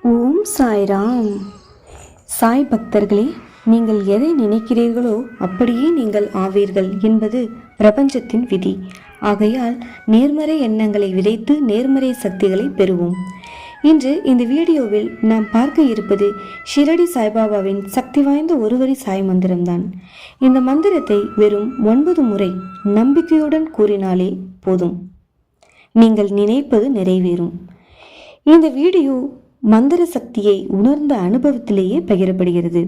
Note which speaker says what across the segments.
Speaker 1: ஓம் சாய்ராம். சாய் பக்தர்களே, நீங்கள் எதை நினைக்கிறீர்களோ அப்படியே நீங்கள் ஆவீர்கள் என்பது பிரபஞ்சத்தின் விதி. ஆகையால் நேர்மறை எண்ணங்களை விதைத்து நேர்மறை சக்திகளை பெறுவோம். இன்று இந்த வீடியோவில் நாம் பார்க்க இருப்பது ஷிரடி சாய்பாபாவின் சக்தி வாய்ந்த ஒருவரி சாய் மந்திரம்தான். இந்த மந்திரத்தை வெறும் 9 முறை நம்பிக்கையுடன் கூறினாலே போதும், நீங்கள் நினைப்பது நிறைவேறும். இந்த வீடியோ மந்திர சக்தியை உணர்ந்த அனுபவத்திலேயே பகிரப்படுகிறது.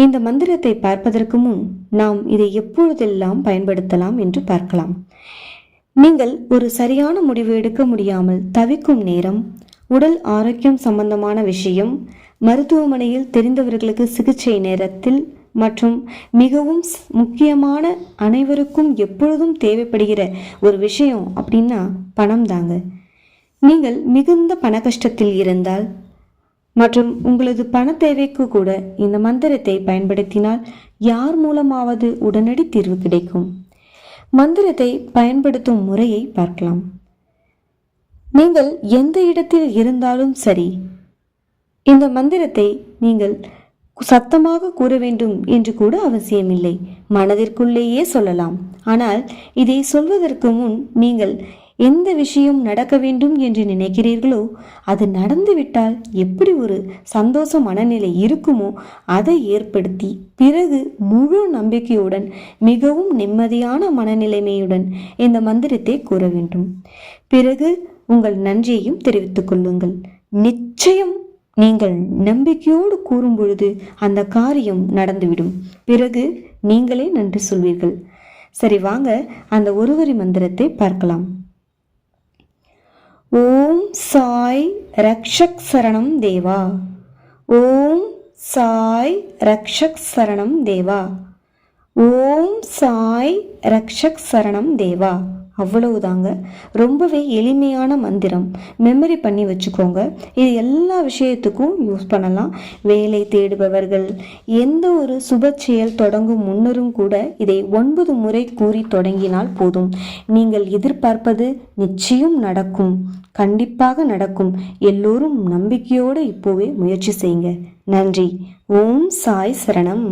Speaker 1: இந்த மந்திரத்தை பார்ப்பதற்கு முன் நாம் இதை எப்பொழுதெல்லாம் பயன்படுத்தலாம் என்று பார்க்கலாம். நீங்கள் ஒரு சரியான முடிவு எடுக்க முடியாமல் தவிக்கும் நேரம், உடல் ஆரோக்கியம் சம்பந்தமான விஷயம், மருத்துவமனையில் தெரிந்தவர்களுக்கு சிகிச்சை நேரத்தில் மற்றும் மிகவும் முக்கியமான அனைவருக்கும் எப்பொழுதும் தேவைப்படுகிற ஒரு விஷயம் அப்படின்னா பணம் தாங்க. நீங்கள் மிகுந்த பண கஷ்டத்தில் இருந்தால் மற்றும் உங்களது பண தேவைக்கு கூட இந்த மந்திரத்தை பயன்படுத்தினால் யார் மூலமாவது உடனடி தீர்வு கிடைக்கும். மந்திரத்தை பயன்படுத்தும் முறையை பார்க்கலாம். நீங்கள் எந்த இடத்தில் இருந்தாலும் சரி, இந்த மந்திரத்தை நீங்கள் சத்தமாக கூற வேண்டும் என்று கூட அவசியமில்லை, மனதிற்குள்ளேயே சொல்லலாம். ஆனால் இதை சொல்வதற்கு முன் நீங்கள் எந்த விஷயம் நடக்க வேண்டும் என்று நினைக்கிறீர்களோ அது நடந்துவிட்டால் எப்படி ஒரு சந்தோஷ மனநிலை இருக்குமோ அதை ஏற்படுத்தி பிறகு முழு நம்பிக்கையுடன் மிகவும் நிம்மதியான மனநிலைமையுடன் இந்த மந்திரத்தை கூற வேண்டும். பிறகு உங்கள் நன்றியையும் தெரிவித்துக் கொள்ளுங்கள். நிச்சயம் நீங்கள் நம்பிக்கையோடு கூறும் பொழுது அந்த காரியம் நடந்துவிடும். பிறகு நீங்களே நன்றி சொல்வீர்கள். சரி, வாங்க அந்த ஒருவரி மந்திரத்தை பார்க்கலாம். ஓம் சாய் ரக்ஷக் சரணம் தேவா. ஓம் சாய் ரக்ஷக் சரணம் தேவா. ஓம் சாய் ரக்ஷக் சரணம் தேவா. அவ்வளவுதாங்க. ரொம்பவே எளிமையான மந்திரம். மெமரி பண்ணி வச்சுக்கோங்க. இது எல்லா விஷயத்துக்கும் யூஸ் பண்ணலாம். வேலை தேடுபவர்கள், எந்த ஒரு சுப செயல் தொடங்கும் முன்னரும் கூட இதை 9 முறை கூறி தொடங்கினால் போதும். நீங்கள் எதிர்பார்ப்பது நிச்சயம் நடக்கும், கண்டிப்பாக நடக்கும். எல்லோரும் நம்பிக்கையோடு இப்போவே முயற்சி செய்யுங்க. நன்றி. ஓம் சாய் சரணம்.